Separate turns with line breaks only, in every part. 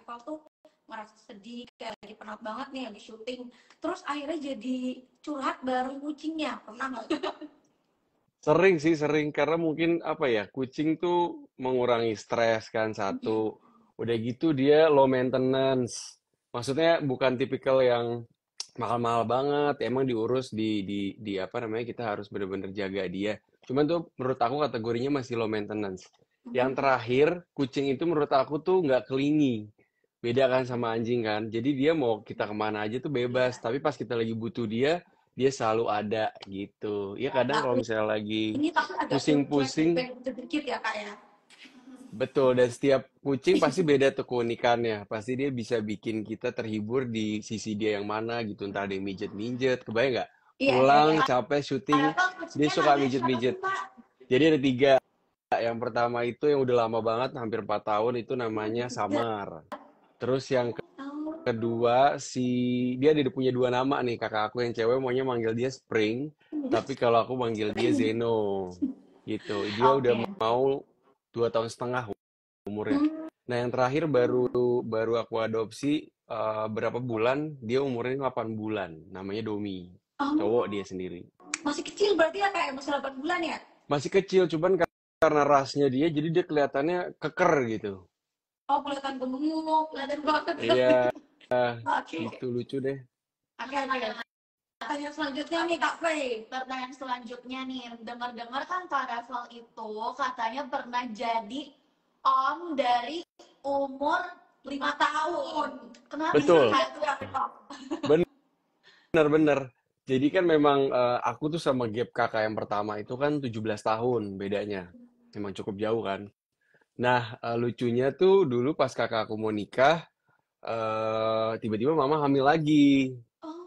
Reval tuh merasa sedih, kayak lagi penat banget nih, lagi syuting. Terus akhirnya jadi curhat bareng kucingnya. Pernah nggak?
Sering sih, sering. Karena mungkin apa ya, kucing tuh mengurangi stres kan satu. Udah gitu dia low maintenance. Maksudnya bukan tipikal yang mahal-mahal banget. Emang diurus di apa namanya, kita harus bener-bener jaga dia. Cuman tuh menurut aku kategorinya masih low maintenance. Yang terakhir, kucing itu menurut aku tuh nggak clingy. Beda kan sama anjing kan. Jadi dia mau kita kemana aja tuh bebas.
Iya.
Tapi pas kita lagi butuh dia, dia selalu ada gitu. Ya kadang
Nah,
kalau misalnya lagi
ini tapi agak
pusing-pusing,
cuek sedikit ya kak ya.
betul. Dan setiap kucing pasti beda tuh keunikannya. Pasti dia bisa bikin kita terhibur di sisi dia yang mana gitu. Entah ada yang mijet-mijet, kebayang nggak?
Iya, iya,
Pulang
iya.
capek syuting,
Reval
dia
kucingnya
suka
namanya siapa tuh
mijet-mijet.
kak?
Jadi ada tiga. Yang pertama itu yang udah lama banget, hampir 4 tahun, itu namanya
Ya.
Samar. Terus yang
Oh.
kedua, dia ada punya dua nama nih. Kakak aku yang cewek maunya manggil dia Spring, tapi kalau aku manggil dia Zeno. Gitu. Dia udah
Oke.
mau 2 tahun setengah umurnya.
Hmm.
Nah, yang terakhir baru baru aku adopsi berapa bulan, dia umurnya 8 bulan. Namanya Domi. Cowok dia
Oh,
sendiri.
masih kecil berarti ya kayak masih 8 bulan ya?
Masih kecil, cuman karena rasnya dia, jadi dia kelihatannya keker gitu.
Oh, kelihatan gemuk, kelihatan banget.
Iya,
Oke,
gitu lucu deh.
oke, oke. Tanya selanjutnya nih Kak Faye.
Pertanyaan selanjutnya nih, dengar-dengar kan Kak Reval itu katanya pernah jadi om dari umur
5 tahun.
5 tahun. Kenapa sih
Betul,
Kak?
Itu ya, Kak.
bener-bener. Jadi kan memang aku tuh sama gap kakak yang pertama itu kan 17 tahun bedanya. Memang cukup jauh kan. Nah, lucunya tuh dulu pas kakak aku mau nikah, tiba-tiba mama hamil lagi.
Oh,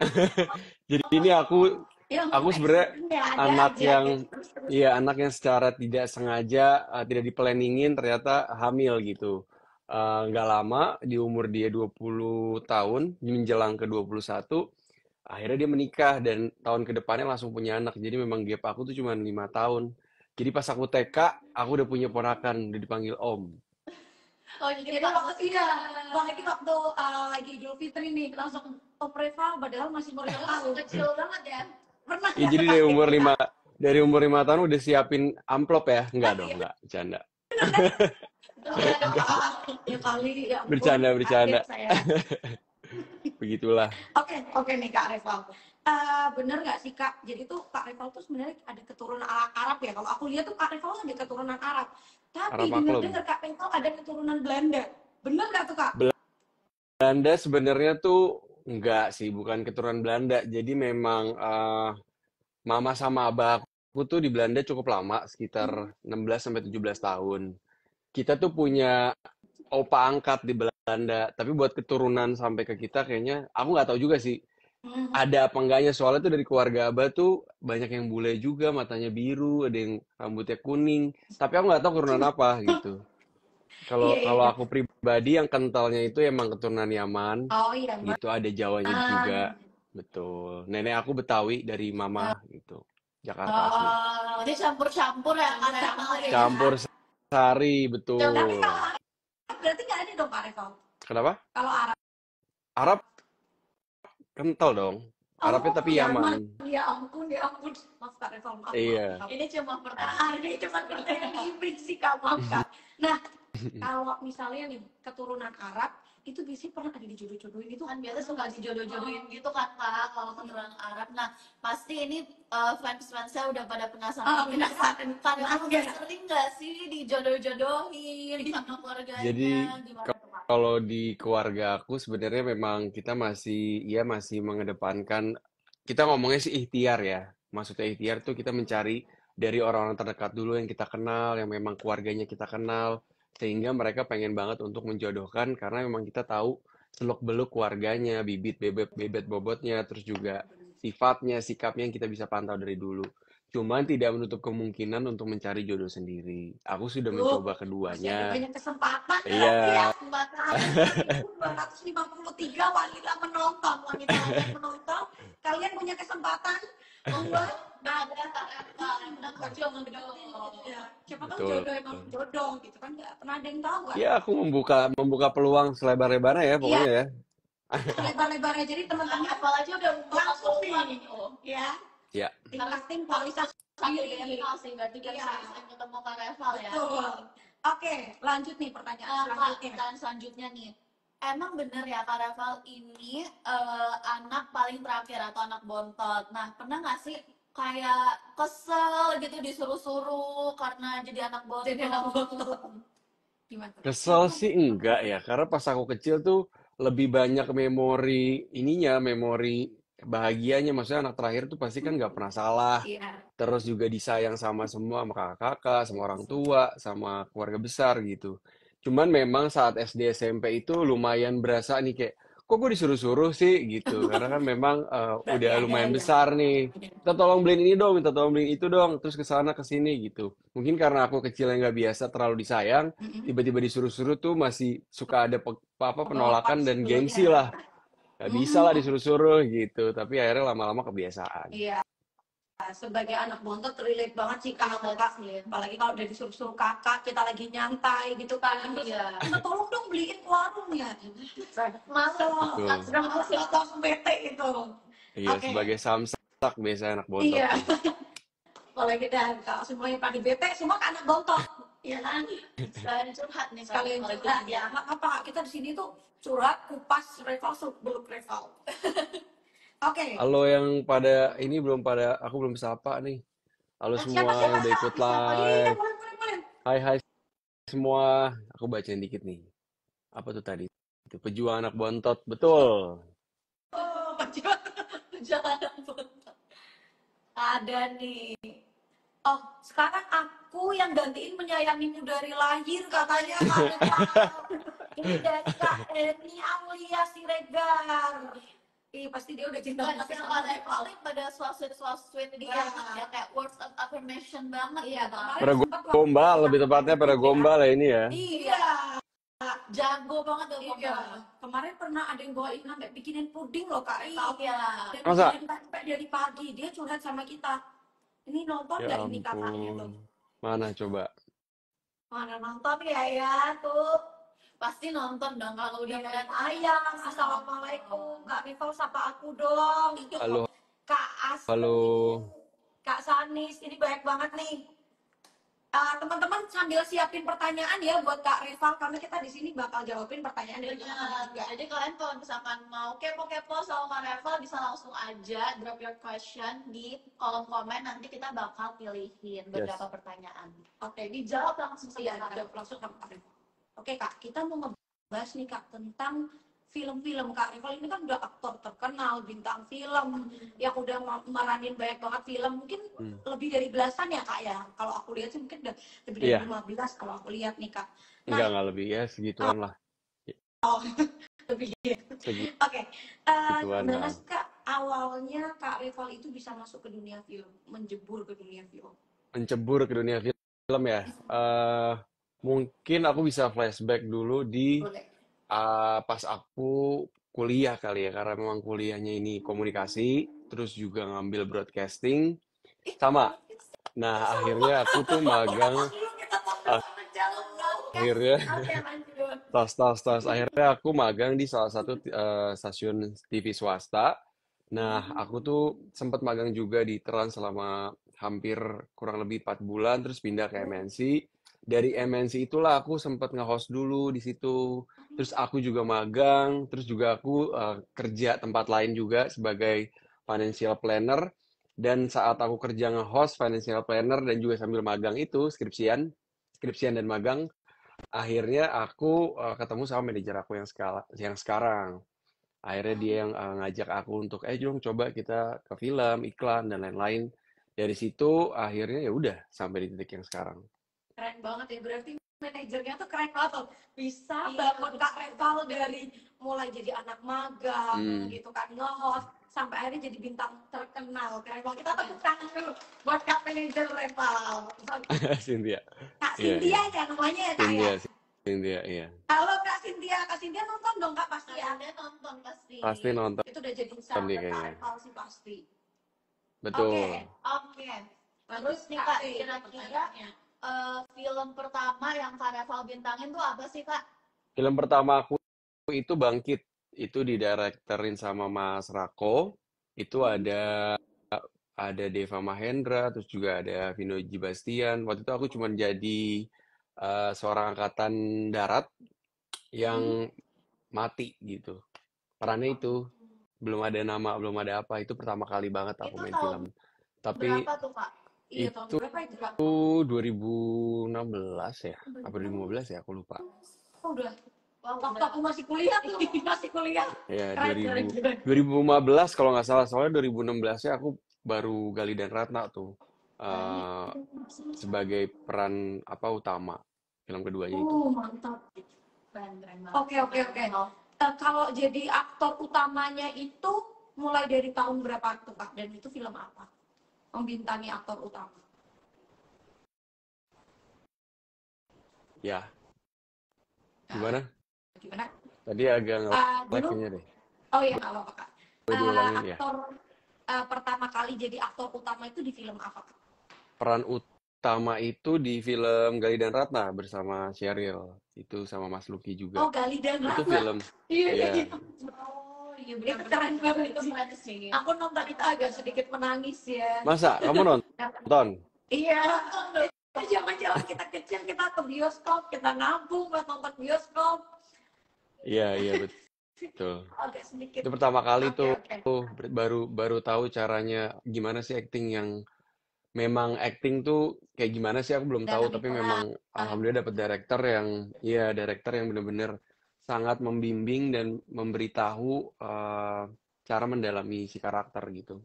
Jadi ini
ya
aku
mau
sebenarnya
accident ya ada
anak
aja
yang
gitu. Terus, terus.
iya, anak yang secara tidak sengaja, tidak diplaningin ternyata hamil gitu. Nggak lama di umur dia 20 tahun menjelang ke 21, akhirnya dia menikah dan tahun ke depannya langsung punya anak. Jadi memang gap aku tuh cuma 5 tahun. Jadi pas aku TK, aku udah punya ponakan, udah dipanggil Om.
Oh jadi
Jadi waktu iya, apalagi waktu lagi Idul Fitri nih, langsung Reval padahal masih umur 5 tahun.
kecil banget ya.
Pernah
Ya
nggak
jadi
kayak gitu Kak?
dari umur 5 tahun udah siapin amplop ya? Enggak dong,
Iya,
enggak, bercanda.
bener kan? Ya kali, ya ampun,
Bercanda,
kaget
bercanda.
saya.
Begitulah.
Oke, oke nih Kak Reval. Bener nggak sih Kak? Jadi tuh Kak Reval tuh sebenarnya ada keturunan Arab ya. Kalau aku lihat tuh Kak Reval ada keturunan Arab. Tapi
Arah maklum.
dengar-dengar Kak Reval ada keturunan Belanda. Bener nggak tuh Kak?
Belanda sebenarnya tuh enggak sih, bukan keturunan Belanda. Jadi memang mama sama abah aku tuh di Belanda cukup lama, sekitar 16 sampai 17 tahun. Kita tuh punya opa angkat di Belanda, tapi buat keturunan sampai ke kita kayaknya aku nggak tahu juga sih.
Hmm.
Ada apa enggaknya, soalnya tuh dari keluarga abah tuh banyak yang bule juga, matanya biru, ada yang rambutnya kuning. Tapi aku nggak tahu keturunan apa gitu. Kalau
Iya, iya,
kalau
iya.
aku pribadi yang kentalnya itu emang keturunan Yaman,
Oh iya, Mbak.
gitu. Ada Jawanya juga, betul. Nenek aku Betawi dari mama gitu, Jakarta asli.
Jadi campur-campur ya Kak Reval ya.
Campur sari,
Tapi
betul.
kalau Arab berarti nggak ada dong Kak Reval.
Kenapa?
Kalau Arab,
Arab kental dong. Arabnya
oh
tapi
Yaman.
Yaman.
Ya ampun, ya ampun. Maaf Kak Reval, maaf, maaf,
Iya.
maaf.
Ini cuma pertanyaan.
Ini cuma pertanyaan gimmick sih Kak, maaf Kak. Nah, kalau misalnya nih keturunan Arab itu biasanya pernah ada dijodoh-jodohin itu
Kan biasa suka dijodoh-jodohin gitu kan Kak kalau keturunan Arab. Nah pasti ini fans-fansnya udah pada penasaran.
penasaran.
Kak
Maaf
Reval
ya.
sering nggak sih dijodoh-jodohin sama
Jadi
keluarganya? Gimana tuh Kak?
kalau di keluarga aku sebenarnya memang kita masih mengedepankan, kita ngomongnya sih ikhtiar ya. Maksudnya ikhtiar tuh kita mencari dari orang-orang terdekat dulu yang kita kenal, yang memang keluarganya kita kenal, sehingga mereka pengen banget untuk menjodohkan karena memang kita tahu seluk-beluk keluarganya, bibit bebet bebet bobotnya, terus juga sifatnya, sikapnya yang kita bisa pantau dari dulu. Cuman tidak menutup kemungkinan untuk mencari jodoh sendiri. Aku sudah
Tuh,
mencoba
masih ada
keduanya.
banyak kesempatan berarti ya.
Iya,
Ada 1.253 wanita menonton, wanita yang menonton. Kalian punya kesempatan Membuat
ada Kak Eva yang bilang jodoh.
ya, siapa tahu
Betul.
jodoh emang jodoh gitu kan, nggak pernah ada yang tahu kan.
Ya, aku membuka peluang selebar-lebarnya ya,
Iya,
pokoknya ya.
lebar-lebarnya. Jadi
Kak
teman-teman
Eva aja udah membuka
langsung
peluang
nih,
itu.
ya,
Ya,
tinggal tim kalau bisa
Satu
sendiri.
DMK sih, berarti kita
Iya,
bisa ketemu Kak Eva ya.
betul. Oke, lanjut nih pertanyaan
Kak,
selanjutnya.
pertanyaan selanjutnya nih. Emang bener ya Kak Rafael ini anak paling terakhir atau anak bontot. Nah, pernah nggak sih kayak kesel gitu disuruh-suruh karena jadi anak bontot?
Jadi anak bontot. Gimana?
kesel sih enggak ya, karena pas aku kecil tuh lebih banyak memori ininya, memori bahagianya. Maksudnya anak terakhir tuh pasti kan nggak pernah salah.
Iya.
Terus juga disayang sama semua, sama kakak-kakak, sama orang tua, sama keluarga besar gitu. Cuman memang saat SD SMP itu lumayan berasa nih kayak, kok gue disuruh-suruh sih gitu. Karena kan memang
Berarti
udah
ada
lumayan
ya.
besar nih. Minta tolong beliin ini dong, minta tolong beliin itu dong, terus ke sana ke sini gitu. Mungkin karena aku kecil yang nggak biasa terlalu disayang,
Mm-mm.
tiba-tiba disuruh-suruh tuh masih suka ada
Penolakan
penolakan dan
sebelumnya.
gengsi lah. Gak bisa lah
Hmm,
disuruh-suruh gitu, tapi akhirnya lama-lama kebiasaan.
iya. Sebagai anak bontot relate banget sih kak sama kak. Apalagi kalau udah disuruh-suruh kakak, kita lagi nyantai gitu kan. Terus,
Iya.
minta tolong dong beliin warung ya.
Malu.
Betul.
Sudah masih langsung bete itu.
Iya,
Oke,
sebagai samsak biasanya anak bontot
iya.
tuh.
Apalagi dan kalau semuanya pada bete, semua ke anak bontot. Iya kan?
Sekalian curhat nih Kak.
Sekalian
Kalau
curhat
gitu.
ya. Nggak apa, kita di sini tuh curhat, kupas, rival, belum rival. Oke.
Halo yang pada ini belum pada, aku belum sapa nih. Halo
Siapa
semua
siapa
yang udah
siapa?
ikut
Siapa? Iya, iya,
live.
boleh boleh boleh.
Hai hai semua. Aku bacain dikit nih. Apa tuh tadi? Itu pejuang anak bontot. Betul.
Oh,
Jangan bontot.
ada nih. Oh, sekarang aku yang gantiin menyayangimu dari lahir katanya Kak Reval. Ini dari Kak Eni Aulia Siregar. Ih, pasti dia udah cinta
Kan
banget
yang
sama
pada
Reval.
paling pada swaswit gitu
Iya.
ya kayak words of affirmation banget
Iya,
gitu.
kemarin
Pada
sempat
gombal, lebih tepatnya pada gombal ya ini ya.
Iya.
Jago banget tuh
Iya. Kemarin pernah ada yang bawain sampai bikinin puding loh Kak Reval.
Iya.
Dan
Masa?
bikinin sampai dari pagi. Dia curhat sama kita. Ini nonton
Ya
nggak ini kakaknya tuh?
ampun. Mana coba?
Mana nonton ya tuh.
Pasti nonton dong kalau udah
Iya,
ngeliat
ayang, assalamualaikum, Kak Rival sapa aku dong.
Halo,
Kak Asmi,
halo.
Kak Sanis, ini banyak banget nih. Teman-teman sambil siapin pertanyaan ya buat Kak Rival, karena kita di sini bakal jawabin pertanyaan dari teman-teman juga.
Jadi kalian kalau misalkan mau kepo-kepo sama Kak Revel bisa langsung aja drop your question di kolom komen, nanti kita bakal pilihin beberapa pertanyaan.
Oke,
Dijawab langsung sama
iya,
Kak Revel.
jawab langsung sama Kak Rival. Oke Kak, kita mau ngebahas nih Kak tentang film-film. Kak Rival ini kan udah aktor terkenal, bintang film, yang udah meranin banyak banget film, mungkin lebih dari belasan ya Kak ya. Kalau aku lihat sih mungkin udah lebih dari
Iya.
15 kalau aku lihat nih Kak.
Enggak lebih ya, segituan lah.
Oh, lebih ya. Oke,
Segituan
gimana
lah.
sih Kak awalnya Kak Rival itu bisa masuk ke dunia film, menjebur ke dunia film?
Mencebur ke dunia film ya. Mungkin aku bisa flashback dulu di
Boleh.
pas aku kuliah kali ya, karena memang kuliahnya ini komunikasi, terus juga ngambil broadcasting, sama. Nah, akhirnya aku tuh magang, akhirnya,
Oke, lanjut.
tas. Akhirnya aku magang di salah satu stasiun TV swasta. Nah, aku tuh sempat magang juga di Trans selama hampir kurang lebih 4 bulan, terus pindah ke MNC. Dari MNC itulah aku sempat nge-host dulu di situ. Terus aku juga magang, terus juga aku kerja tempat lain juga sebagai financial planner. Dan saat aku kerja nge-host financial planner dan juga sambil magang itu, skripsian dan magang, akhirnya aku ketemu sama manajer aku yang sekarang. Akhirnya dia yang ngajak aku untuk, dong coba kita ke film, iklan, dan lain-lain. Dari situ akhirnya ya udah sampai di titik yang sekarang.
Keren banget ya, berarti manajernya tuh keren banget loh. Bisa
Iya.
bangun Kak Reval dari mulai jadi anak magang gitu kan, nge-host, sampai akhirnya jadi bintang terkenal. Keren banget, kita tepuk tangan dulu buat Kak manajer Reval.
Cynthia.
Kak
Iya,
Cynthia ya namanya ya Kak ya?
Cynthia, iya.
Halo Kak Cynthia nonton dong Kak pasti ya?
Dia nonton pasti.
Pasti nonton
Itu udah jadi
dia
sahabat Kak
kayaknya.
Reval sih pasti.
Betul.
Oke. Terus nih Kak, kira-kira film pertama yang Kak Reval bintangin tuh apa sih Kak?
Film pertama aku itu Bangkit. Itu didirektorin sama Mas Rako. Itu ada Deva Mahendra, terus juga ada Vino G. Bastian. Waktu itu aku cuma jadi seorang angkatan darat yang mati gitu. Perannya itu belum ada nama, belum ada apa. Itu pertama kali banget aku
Itu
main
tahun
film. Tapi
berapa tuh Kak?
Iya, tahun
itu
berapa itu Kak?
2016 ya, apa 2015 ya, aku lupa.
Oh, udah.
Wah,
Waktu
udah.
aku masih kuliah tuh, masih kuliah.
Ya,
Keren.
2015 kalau nggak salah. Soalnya 2016 ya aku baru Gali dan Ratna tuh eh, sebagai peran apa utama film keduanya itu.
Mantap.
Keren banget.
Oke. Kalau jadi aktor utamanya itu mulai dari tahun berapa tuh Kak? Dan itu film apa? Membintangi aktor utama.
Ya, gimana?
Gimana?
Tadi agak nge-lag
Dulu,
kayaknya deh.
oh iya nggak apa-apa Kak.
Boleh diulangin ya.
Aktor pertama kali jadi aktor utama itu di film apa Kak?
Peran utama itu di film Gali dan Ratna bersama Sheryl. Itu sama Mas Lucky juga.
Oh, Gali dan
Itu
Ratna.
film.
Iya.
Ya,
Oh, iya
Itu
benar-benar.
keren banget
Itu
sih.
keren sih.
Aku nonton itu agak sedikit menangis ya.
masa kamu nonton?
Iya. Jangan-jangan kita kecil kita ke bioskop, kita nabung buat nonton bioskop.
Iya betul.
Agak sedikit.
Itu pertama kali
Oke,
tuh
oke.
baru tahu caranya gimana sih acting yang memang acting tuh kayak gimana sih, aku belum tahu,
Dalam
tapi
peran.
memang alhamdulillah dapat director yang benar-benar sangat membimbing dan memberitahu cara mendalami si karakter gitu.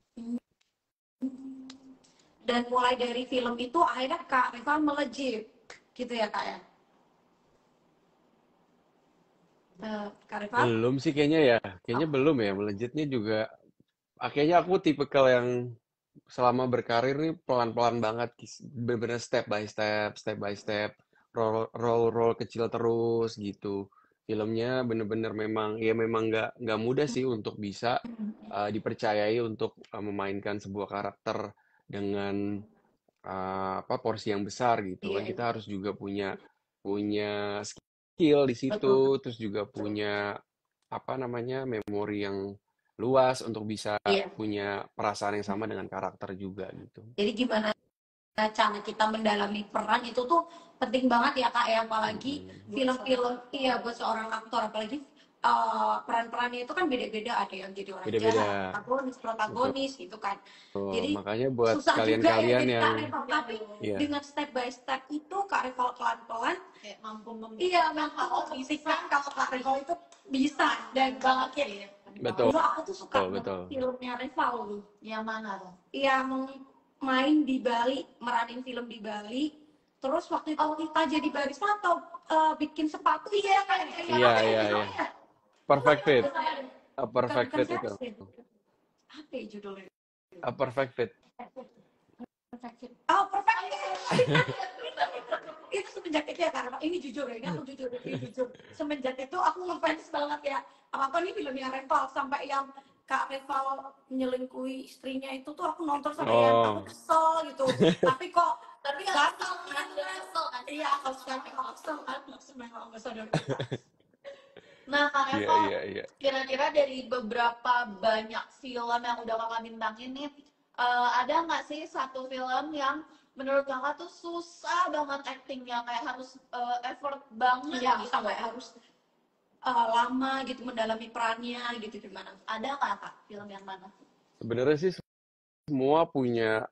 Dan mulai dari film itu akhirnya Kak Reval melejit gitu ya Kak ya. Kak Reval?
Belum sih kayaknya belum ya, melejitnya juga. Kayaknya aku tipikal yang selama berkarir nih pelan-pelan banget, bener-bener step by step, roll kecil terus gitu. Filmnya bener-bener memang nggak mudah sih untuk bisa dipercayai untuk memainkan sebuah karakter dengan apa porsi yang besar gitu kan.
Iya.
Kita harus juga punya skill di situ,
Betul.
terus juga punya apa namanya memori yang luas untuk bisa
Iya.
punya perasaan yang sama dengan karakter juga gitu.
Jadi gimana cara kita mendalami peran itu tuh penting banget ya Kak ya, apalagi film-film buat seorang aktor, apalagi peran-perannya itu kan beda-beda, ada yang jadi orang
Beda-beda.
jahat, protagonis gitu kan.
Betul.
Jadi
Makanya buat
susah juga ya
kalian-kalian
jadi
yang
Kak Reval, tapi
Iya.
dengan step by step itu Kak Reval pelan-pelan
Kayak mampu
membuktikan kalau Kak Reval itu bisa dan banget ya.
Betul.
Dulu aku tuh suka
Betul.
filmnya Reval tuh.
yang mana tuh?
Yang main di Bali, meranin film di Bali. Terus waktu itu kita jadi barista atau bikin sepatu
Iya. Perfect Fit. A Perfect Fit itu.
Apa ya judulnya?
A Perfect Fit.
Perfect Fit. Oh, Perfect Fit. Itu semenjak itu ya karena ini jujur ya, ini aku jujur. Semenjak itu aku ngefans banget ya. Apa nih filmnya Reval sampai yang Kak Reval menyelingkuhi istrinya itu tuh aku nonton sampai yang aku kesel gitu. Tapi nggak kesel kan? Iya, kalau sekarang aku kesel kan sebenarnya ambasador.
Nah, Kak Reval,
Iya.
kira-kira dari beberapa banyak film yang udah Kakak bintangin nih, ada nggak sih satu film yang menurut Kakak tuh susah banget actingnya, kayak harus effort banget
Iya,
gitu?
sampai harus lama gitu mendalami perannya gitu gimana?
Ada nggak Kak film yang mana?
Sebenarnya sih semua punya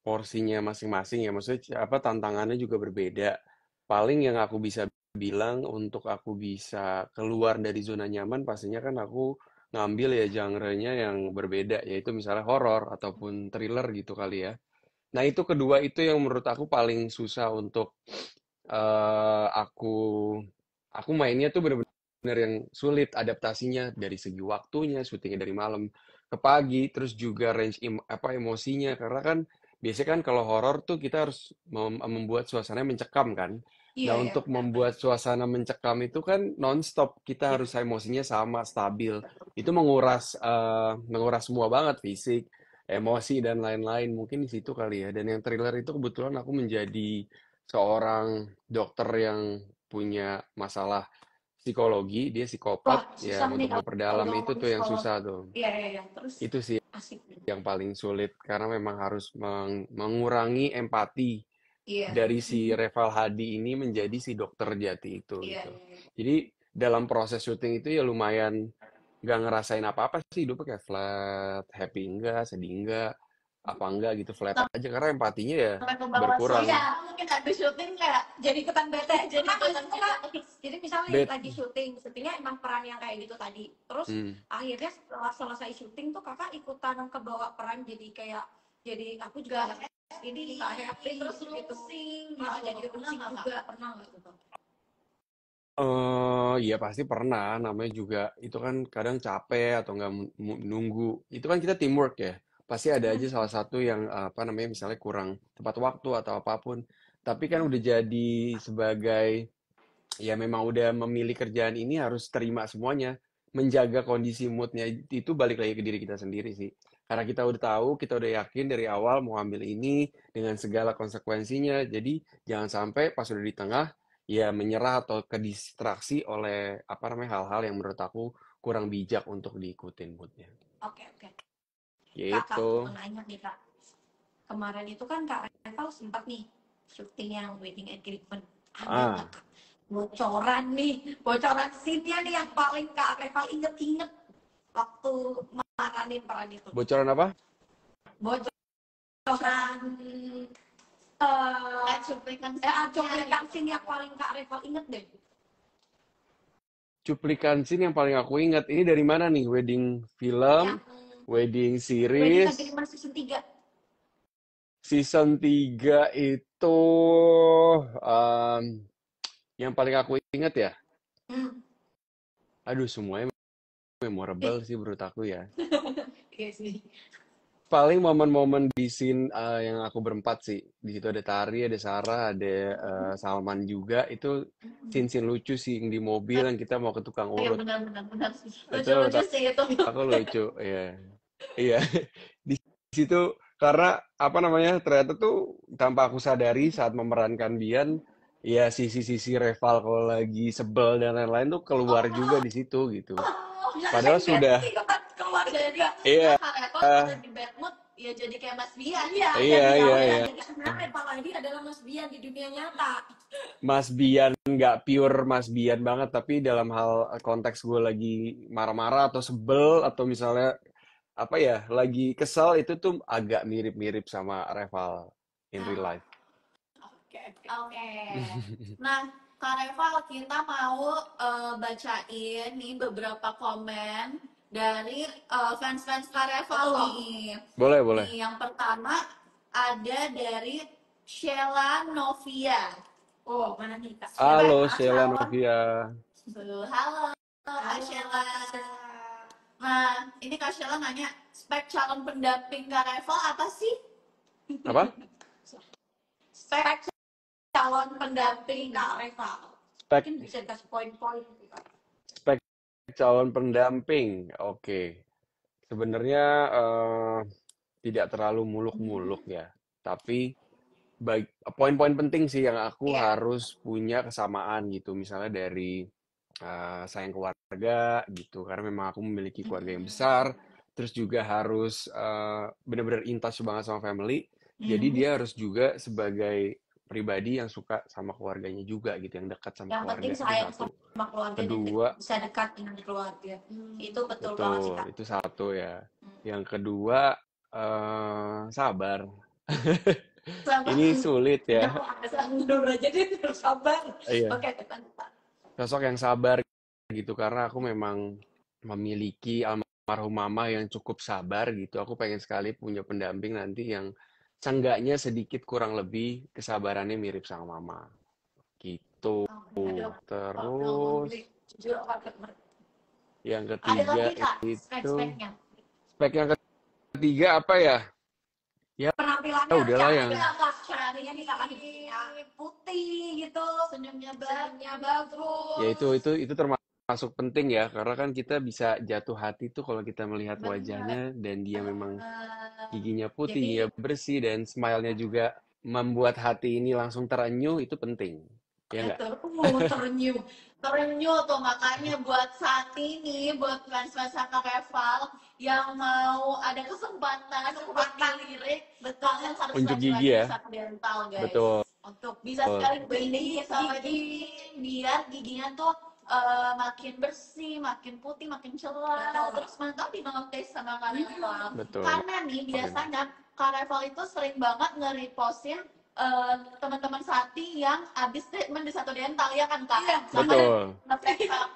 porsinya masing-masing ya. Maksudnya tantangannya juga berbeda. Paling yang aku bisa bilang untuk aku bisa keluar dari zona nyaman pastinya kan aku ngambil ya genre-nya yang berbeda, yaitu misalnya horor ataupun thriller gitu kali ya. Nah, itu kedua itu yang menurut aku paling susah untuk aku mainnya tuh bener-bener yang sulit adaptasinya dari segi waktunya, syutingnya dari malam ke pagi, terus juga range emosinya karena kan biasanya kan kalau horor tuh kita harus membuat suasana mencekam kan. Nah, untuk membuat suasana mencekam itu kan nonstop kita harus emosinya sama stabil. Itu menguras semua banget fisik, emosi dan lain-lain. Mungkin di situ kali ya. Dan yang thriller itu kebetulan aku menjadi seorang dokter yang punya masalah psikologi, dia
Wah,
psikopat, ya
susah nih
untuk
kalau
memperdalam
udah
itu
ngomongin
tuh yang
psikolog.
susah tuh.
Iya, iya, iya. Terus
Itu sih
asik nih.
yang paling sulit karena memang harus mengurangi empati
Iya,
dari si Reval Hadi ini menjadi si dokter jati itu
iya,
gitu.
iya.
Jadi dalam proses syuting itu ya lumayan nggak ngerasain apa-apa sih, hidupnya kayak flat, happy enggak, sedih enggak, apa enggak gitu, flat aja karena empatinya ya
Sampai ke bawah
berkurang.
iya, mungkin habis syuting kayak
Jadi ikutan bete.
jadi
Kan
ikutan
itu kan,
gitu.
jadi misalnya
Bet,
lagi syutingnya emang peran yang kayak gitu tadi. Terus
hmm.
akhirnya setelah selesai syuting tuh kakak ikutan kebawa peran jadi kayak, jadi aku juga ini nggak happy
Terus
gitu.
rusing
Nah,
gitu.
jadi
Pernah
rusing
nggak, Kak?
juga pernah nggak gitu?
Ya pasti pernah, namanya juga itu kan kadang capek atau nggak nunggu. Itu kan kita teamwork ya. Pasti ada aja salah satu yang apa namanya misalnya kurang tepat waktu atau apapun. Tapi kan udah jadi sebagai ya memang udah memilih kerjaan ini harus terima semuanya. Menjaga kondisi moodnya itu balik lagi ke diri kita sendiri sih. Karena kita udah tahu, kita udah yakin dari awal mau ambil ini dengan segala konsekuensinya. Jadi jangan sampai pas udah di tengah ya menyerah atau kedistraksi oleh apa namanya hal-hal yang menurut aku kurang bijak untuk diikutin moodnya.
Oke, oke. Kak,
Yaitu,
aku mau nanya nih kak. Kemarin itu kan Kak Reval sempat nih syuting yang wedding engagement. Ada nggak
ah,
Kak bocoran nih, bocoran scene-nya nih yang paling Kak Reval inget-inget waktu maranin peran itu?
bocoran apa?
Bocoran
Cuplikan
cuplikan scene yang paling Kak Reval inget deh.
Cuplikan scene yang paling aku ingat. Ini dari mana nih? Wedding film,
Yang
wedding
wedding
series,
engagement season 3.
season 3 itu em, yang paling aku ingat ya.
Hmm.
Aduh, semuanya memorable sih menurut aku ya.
Iya sih.
Paling momen-momen di scene yang aku berempat sih. Di situ ada Tari, ada Sarah, ada Salman juga. Itu scene-scene lucu sih yang di mobil yang kita mau ke tukang
Iya
urut.
benar-benar sih.
Itu
Lucu-lucu
menurut
sih itu.
aku lucu. Iya. Iya. Di situ karena apa namanya ternyata tuh tanpa aku sadari saat memerankan Bian ya sisi-sisi Reval kalau lagi sebel dan lain-lain tuh keluar juga di situ gitu. Padahal sudah
Keluar
Jadi
iya
Kak Revo kalau di bad mood ya jadi kayak Mas Bian.
Iya,
iya iya iya
jadi sebenarnya Reval ini adalah Mas Bian di dunia nyata.
Mas Bian nggak pure Mas Bian banget tapi dalam hal konteks gue lagi marah-marah atau sebel atau misalnya apa ya lagi kesal itu tuh agak mirip-mirip sama Reval in real life.
Oke. Nah, Kak Reval, kita mau bacain nih beberapa komen dari fans-fans Kak Reval nih.
Boleh boleh.
Nih, yang pertama ada dari Sheila Novia.
Oh, mana nih Kak?
Halo
Siapa?
Sheila
Halo.
Novia.
Halo, Kak Sheila. Nah, ini Kak Sheila nanya, spek calon pendamping Kak Reval apa sih?
Apa?
Spek calon pendamping Kak Reval.
Spek
Mungkin bisa dikasih poin-poin gitu Kak.
spek calon pendamping. Oke. Sebenarnya tidak terlalu muluk-muluk ya. Tapi poin-poin penting sih yang aku
Iya.
harus punya kesamaan gitu. Misalnya dari sayang keluarga gitu. Karena memang aku memiliki keluarga yang besar. Terus juga harus benar-benar in touch banget sama family. Jadi dia harus juga sebagai pribadi yang suka sama keluarganya juga gitu, yang dekat sama
Yang penting
keluarga. Itu
sayang
satu.
sama keluarga dan
Kedua,
bisa dekat dengan keluarga. Itu betul banget sih
betul,
Kak.
itu satu ya. Yang kedua, sabar.
Sama
Ini sulit ya.
Udah mundur aja deh, terus sabar.
Iya,
Oke, depan Pak.
sosok yang sabar gitu karena aku memang memiliki almarhum mama yang cukup sabar gitu. Aku pengen sekali punya pendamping nanti yang seenggaknya sedikit kurang lebih kesabarannya mirip sama mama. Gitu.
Ada
Terus
jujur
yang
ada
ketiga
lagi Kak
itu
spek-speknya.
spek yang ketiga apa ya? Ya
Penampilannya
udahlah yang
Kak, caranya misalkan hidungnya putih gitu,
senyumnya
senyumnya
bagus.
bagus.
ya itu termasuk termasuk penting ya, karena kan kita bisa jatuh hati tuh kalau kita melihat
Bener,
wajahnya dan dia memang
bener.
giginya putih,
Jadi
giginya bersih, dan smile-nya juga membuat hati ini langsung terenyuh, itu penting. Ya nggak?
Betul.
terenyuh.
Terenyuh tuh, makanya buat saat ini, buat fans-fans Kak Reval yang mau ada kesempatan untuk dilirik,
Betul.
kalian harus
Unjuk
rajin
gigi ya.
wisata dental, guys.
Betul.
Untuk bisa sekali beli sama gigi, biar giginya tuh makin bersih, makin putih, makin cerah.
Betul.
Terus mantap di notice sama Kak Reval.
Betul.
Karena nih biasanya Kak Reval itu sering banget nge-repostin teman-teman Sati yang habis treatment di Satu Dental, ya kan Kak?
Iya,
Sama
Betul.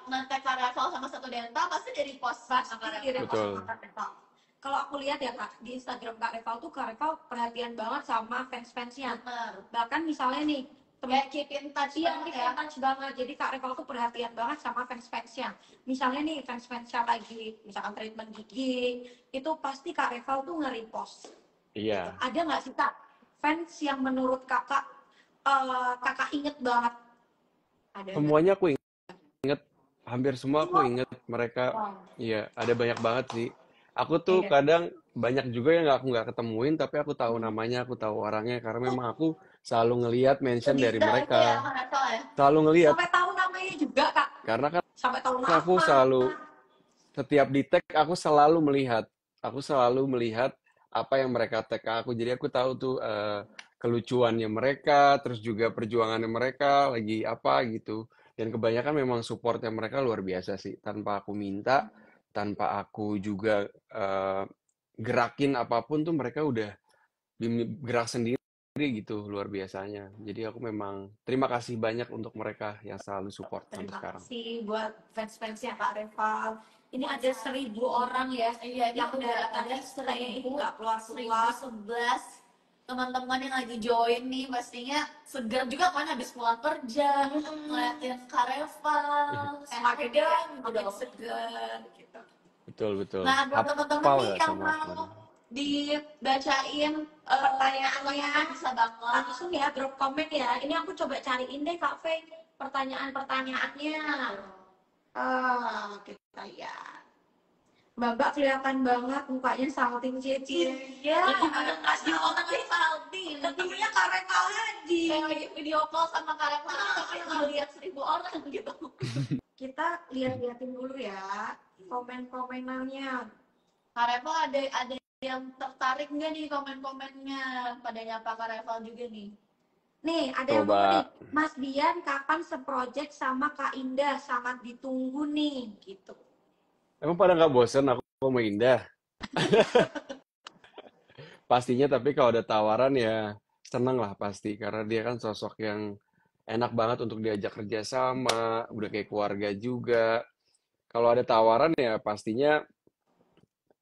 ngetek Kak Reval sama Satu Dental pasti di repost
Pasti
sama Kak
di
Reval.
repost
Betul.
sama Kak Reval. Kalau aku lihat ya Kak, di Instagram Kak Reval tuh Kak Reval perhatian banget sama fans-fansnya.
Bener.
Bahkan misalnya nih,
Kayak keep in touch
iya,
banget
keep
ya.
in touch banget. Jadi Kak Reval tuh perhatian banget sama fans-fansnya. Misalnya nih, fans-fansnya lagi, misalkan treatment gigi, itu pasti Kak Reval tuh nge-repost.
Iya.
Ada nggak sih Kak, fans yang menurut kakak inget banget? Ada nggak?
Semuanya aku inget, hampir semua aku
Semua?
inget mereka.
Wow.
Iya, ada banyak banget sih. Aku tuh
Iya.
kadang banyak juga yang aku nggak ketemuin, tapi aku tahu namanya, aku tahu orangnya, karena memang aku selalu ngelihat mention dari
Bisa itu ya
mereka.
Kak Reval ya.
Selalu ngelihat,
Sampai tahu namanya juga Kak.
karena kan
Sampai tahu
aku
nama.
selalu, setiap di tag aku selalu melihat apa yang mereka tag ke aku. Jadi aku tahu tuh kelucuannya mereka, terus juga perjuangannya mereka lagi apa gitu. Dan kebanyakan memang supportnya mereka luar biasa sih, tanpa aku minta, tanpa aku juga gerakin apapun tuh mereka udah gerak sendiri gitu, luar biasanya. Jadi aku memang terima kasih banyak untuk mereka yang selalu support sampai
Terima
sekarang.
kasih buat fans-fansnya Kak Reval. Ini ada 1.000 orang ya
Iya,
yang
ini
udah
udah
datang
ada
istilahnya ini
1000,
nggak keluar-keluar.
1011 teman-teman yang lagi join nih, pastinya segar juga kan habis pulang kerja, ngeliatin Kak Reval,
Semakin
segar
makin
gitu.
segar gitu.
Betul.
Nah, buat teman-teman
Hafal
nih
nggak
yang
sama
mau dibacain
Pertanyaannya
bisa banget.
langsung ya drop komen ya. Ini aku coba cariin deh Kak Faye pertanyaan-pertanyaannya. Kita lihat. Mbak kelihatan banget mukanya salting Cici.
Iya,
Gimana nggak
di orang
salting?
salting.
Ketemunya Kak Reval lagi.
Kayak lagi video call sama Kak Reval, tapi ngeliat 1000 orang gitu.
Kita lihat-liatin dulu ya komen-komenannya.
Kak Reval ada yang tertarik nggak nih komen-komennya? Pada nyapa Kak Reval juga nih.
Nih, ada yang
Coba.
ngomong nih, Mas Dian kapan seproject sama Kak Indah? Sangat ditunggu nih, gitu.
Emang pada nggak bosen aku mau Indah? Pastinya, tapi kalau ada tawaran ya seneng lah pasti. Karena dia kan sosok yang enak banget untuk diajak kerja sama, udah kayak keluarga juga. Kalau ada tawaran ya pastinya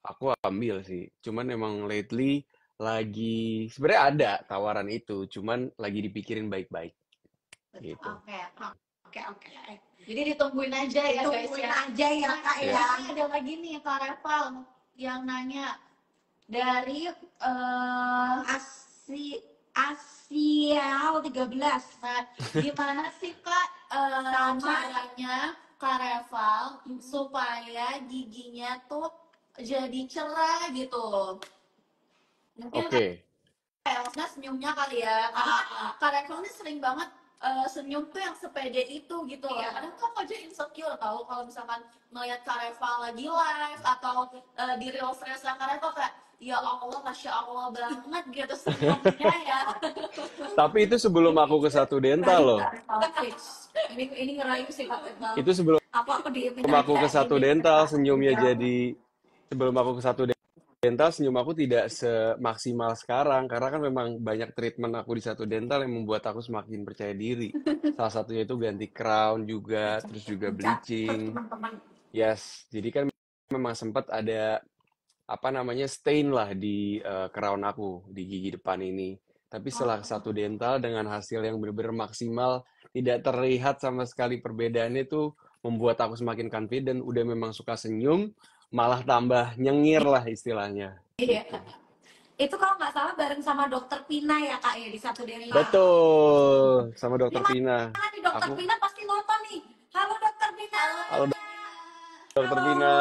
aku ambil sih. Cuman emang lately lagi, sebenarnya ada tawaran itu, cuman lagi dipikirin baik-baik. Gitu.
Oke. Jadi ditungguin aja ya guys
Ditungguin
ya.
aja ya Kak ya.
Nah, ada lagi nih Kak Reval yang nanya dari
Asial 13.
nah, gimana sih Kak caranya Kak Reval supaya giginya tuh jadi cerah gitu? Mungkin
Oke.
Elsnya senyumnya kali ya, karena Kak Reval ini sering banget senyum tuh yang sepede itu gitu loh.
Iya.
Kadang tuh aku aja insecure tau kalau misalkan ngeliat Kak Reval lagi live atau di reels Kak Reval kayak ya Allah, Masya Allah banget gitu senyumnya ya.
Tapi itu sebelum aku ke Satu Dental loh.
Ini ngerayu sih Kak Reval.
Itu sebelum
Aku diemin
aku ke
aja,
Satu
ini
Dental
Kak.
senyumnya
Ya.
jadi, sebelum aku ke Satu Dental senyum aku tidak semaksimal sekarang, karena kan memang banyak treatment aku di Satu Dental yang membuat aku semakin percaya diri. Salah satunya itu ganti crown juga, terus juga bleaching.
Teman-teman.
Yes, jadi kan memang sempat ada apa namanya stain lah di crown aku di gigi depan ini. Tapi setelah Satu Dental dengan hasil yang benar-benar maksimal, tidak terlihat sama sekali perbedaannya, itu membuat aku semakin confident, udah memang suka senyum, malah tambah nyengir lah istilahnya.
Iya. Itu kalau nggak salah bareng sama Dokter Pina ya Kak ya di Satu Dental.
Betul, sama Dokter Pina.
Karena di Dokter
Aku
Pina pasti nonton nih. Halo Dokter Pina.
Halo Dokter
Halo.
Pina.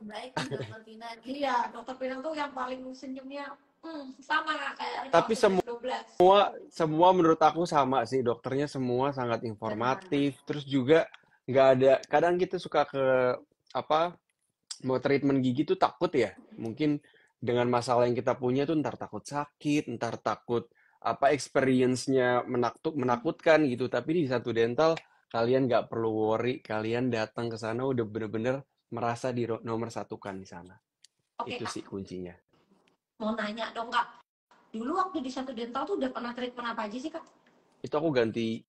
Baik nih Dokter Pina.
Iya, Dokter Pina tuh yang paling senyumnya sama kayak
Tapi
Rival 11.
semua menurut aku sama sih, dokternya semua sangat informatif. Terus juga nggak ada, kadang kita suka ke apa mau treatment gigi tuh takut ya. Mungkin dengan masalah yang kita punya tuh ntar takut sakit, ntar takut apa experience-nya menakutkan gitu. Tapi di Satu Dental kalian nggak perlu worry, kalian datang ke sana udah bener-bener merasa nomor satukan di sana.
Oke,
Itu
Kak.
sih kuncinya.
Mau nanya dong, Kak. Dulu waktu di Satu Dental tuh udah pernah treatment apa aja sih, Kak?
Itu aku ganti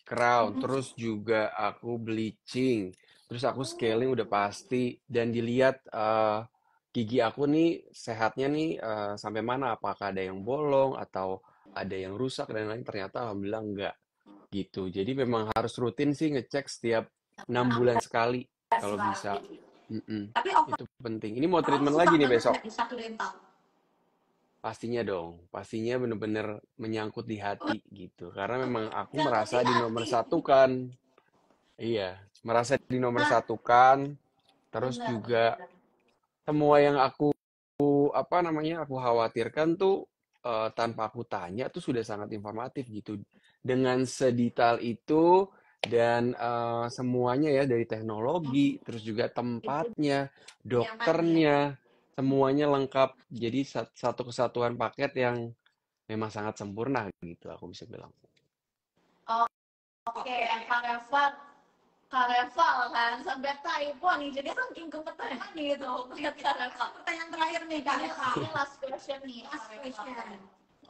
crown, terus juga aku bleaching, terus aku scaling udah pasti, dan dilihat gigi aku nih sehatnya nih sampai mana, apakah ada yang bolong atau ada yang rusak dan lain. Ternyata alhamdulillah enggak gitu. Jadi memang harus rutin sih ngecek setiap 6 bulan sekali kalau bisa.
Tapi
Itu penting. Ini mau
overall
treatment
suka
lagi nih
banget
besok.
nggak di Satu Dental?
Pastinya dong, pastinya bener-bener menyangkut di hati gitu. Karena memang aku
Jatuh di
merasa di nomor
hati.
satu kan. Iya, merasa di nomor
Nah,
satu kan. Terus
Benar,
juga
benar.
semua yang aku apa namanya aku khawatirkan tuh tanpa aku tanya tuh sudah sangat informatif gitu. Dengan sedetail itu dan semuanya ya dari teknologi, terus juga
itu
tempatnya,
nyaman ya.
dokternya, semuanya lengkap. Jadi satu kesatuan paket yang memang sangat sempurna gitu aku bisa bilang.
Oke, Kak Reval kan sampai typo nih, jadi saking gemeteran gitu lihat Kak Reval.
Pertanyaan terakhir nih, Kak Eva.
Ini last question nih.
Last question.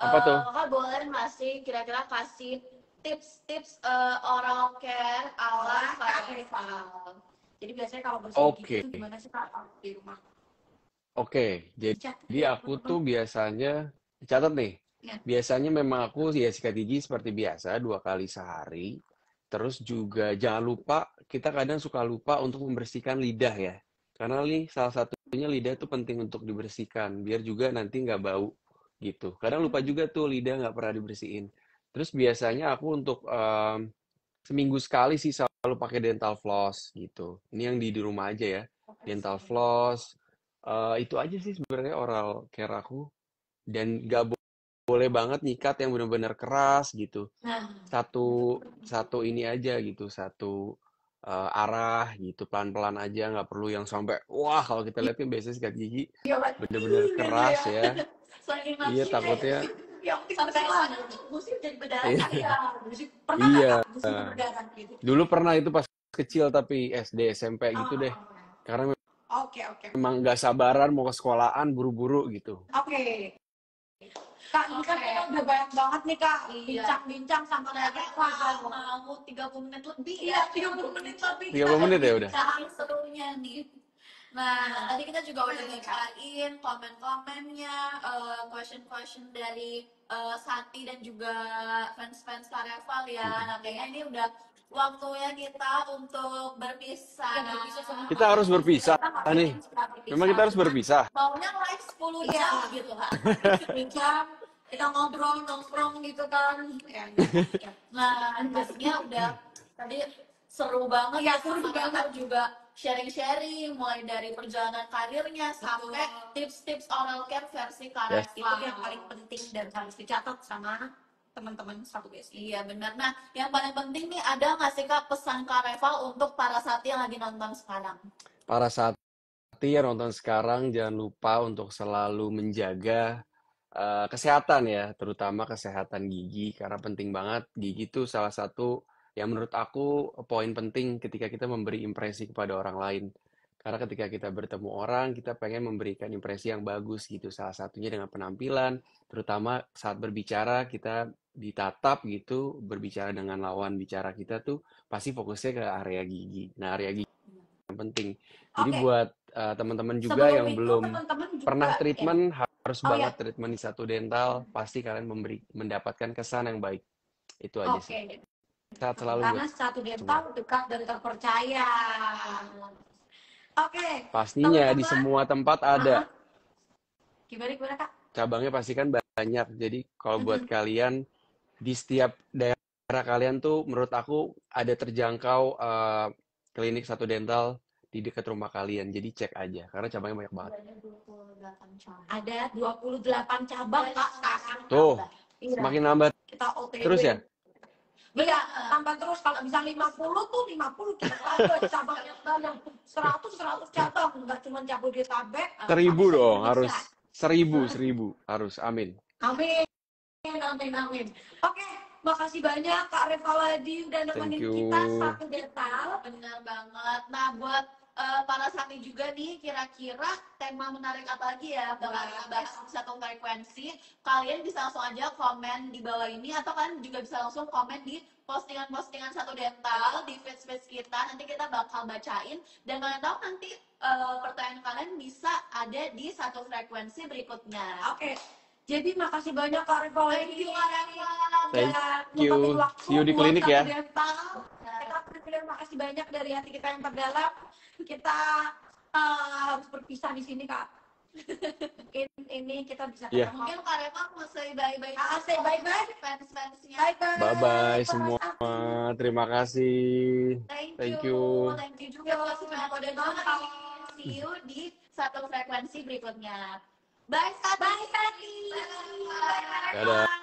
Apa tuh?
Kakak boleh nggak sih kira-kira kasih tips-tips oral care ala Kak Reval?
Jadi biasanya kalau bersihin gigi
Oke.
itu gimana sih, Kak, kalau di rumah?
Oke,
Dicatat
jadi
ya,
aku
teman-teman.
tuh biasanya, catat nih,
Ya.
biasanya memang aku ya sikat gigi seperti biasa 2 kali sehari. Terus juga jangan lupa, kita kadang suka lupa untuk membersihkan lidah ya. Karena nih salah satunya lidah tuh penting untuk dibersihkan, biar juga nanti nggak bau gitu. Kadang lupa juga tuh lidah nggak pernah dibersihin. Terus biasanya aku untuk seminggu sekali sih selalu pakai dental floss gitu. Ini yang di rumah aja ya. Dental floss, itu aja sih sebenarnya oral care aku. Dan nggak boleh banget nyikat yang benar-benar keras gitu.
Nah,
Satu satu ini aja gitu, satu arah gitu, pelan-pelan aja, nggak perlu yang sampai wah kalau kita lihat kan biasanya sikat gigi
iya,
bener-bener
gitu
keras
ya.
ya.
Saking
Iya
nafsunya
takutnya.
Yang
sampai
sampai lah.
musim jadi berdarah
Iya.
ya.
Pernah nggak,
Iya.
Kak, musim berdarah gitu?
Dulu pernah itu pas kecil tapi SD SMP gitu deh.
Oh,
Karena
oke.
memang nggak sabaran mau ke sekolahan buru-buru gitu.
Oke. Kak, ini kan
Oke.
kita udah banyak banget nih, Kak,
Iya.
bincang-bincang sama Kak
Ternyata
Eva.
mau 30 menit lebih
Iya,
ya.
30 menit lebih
30 menit ya udah.
Saking serunya nih. Nah, tadi kita juga udah bacain komen-komennya, question-question dari Sati dan juga fans-fans Kareval ya. Nah, kayaknya ini udah waktunya kita untuk berpisah.
Kita harus berpisah nih. Memang kita harus berpisah.
Maunya live 10
Iya.
jam gitu kan.
Bincang, kita ngobrol, nongkrong gitu kan. Ya.
Nah, pastinya udah tadi seru banget
Iya,
ya,
seru
sama
banget.
kakak juga sharing-sharing mulai dari perjalanan karirnya sampai tips-tips oral care versi Kak
Yes.
Itu yang paling penting dan harus dicatat sama teman-teman satu BSI.
Iya benar. Nah, yang paling penting nih ada nggak sih Kak pesan Kak Reval untuk para Sati yang lagi nonton sekarang?
Para Sati yang nonton sekarang jangan lupa untuk selalu menjaga kesehatan ya, terutama kesehatan gigi karena penting banget. Gigi itu salah satu yang menurut aku poin penting ketika kita memberi impresi kepada orang lain. Karena ketika kita bertemu orang, kita pengen memberikan impresi yang bagus gitu. Salah satunya dengan penampilan, terutama saat berbicara kita ditatap gitu, berbicara dengan lawan bicara kita tuh pasti fokusnya ke area gigi. Nah, area gigi yang penting. Jadi
Oke.
buat teman-teman juga
Sebelum
yang
itu
belum
teman-teman juga
pernah treatment, harus
Oh,
banget
ya.
treatment di Satu Dental, pasti kalian mendapatkan kesan yang baik. Itu aja sih.
Oke.
Sehat selalu
Karena
buat
Satu
semua.
Dental dekat dan terpercaya. Oke.
Pastinya di
Teman-teman.
semua tempat ada.
Gimana Kak?
Cabangnya pasti kan banyak. Jadi kalau buat kalian di setiap daerah kalian tuh menurut aku ada terjangkau klinik Satu Dental di dekat rumah kalian. Jadi cek aja karena cabangnya banyak banget.
Ada 28 cabang Kak sekarang.
Tuh,
Iya.
semakin nambah
Kita OTW.
terus ya.
Iya, tambah terus. Kalau bisa 50 tuh 50 kita tambah cabang yang banyak. 100 cabang, nggak cuma Jabodetabek.
1000 dong,
Indonesia.
harus 1000 harus. Amin.
Amin. Oke, makasih banyak Kak Revaladi udah nemenin
Thank you.
kita Satu Dental.
Bener banget. Nah, buat para Sakti juga nih, kira-kira tema menarik apa lagi ya bakal kita bahas di Satu Frekuensi. Kalian bisa langsung aja komen di bawah ini, atau kalian juga bisa langsung komen di postingan-postingan Satu Dental di feed kita. Nanti kita bakal bacain, dan kalian tahu nanti pertanyaan kalian bisa ada di Satu Frekuensi berikutnya.
Oke. Jadi makasih banyak Kak Revaladi.
Thank you. See you di klinik ya.
Terima kasih banyak dari hati kita yang terdalam. Kita harus berpisah di sini Kak. Mungkin ini kita bisa
Iya.
Mungkin Kak Reva mau say bye-bye.
Say bye-bye.
Fans-fansnya.
Bye-bye semua. Terima kasih.
Thank you. Thank you juga buat semua yang udah nonton. See you di Satu Frekuensi berikutnya. Bye, Sati.
Dadah.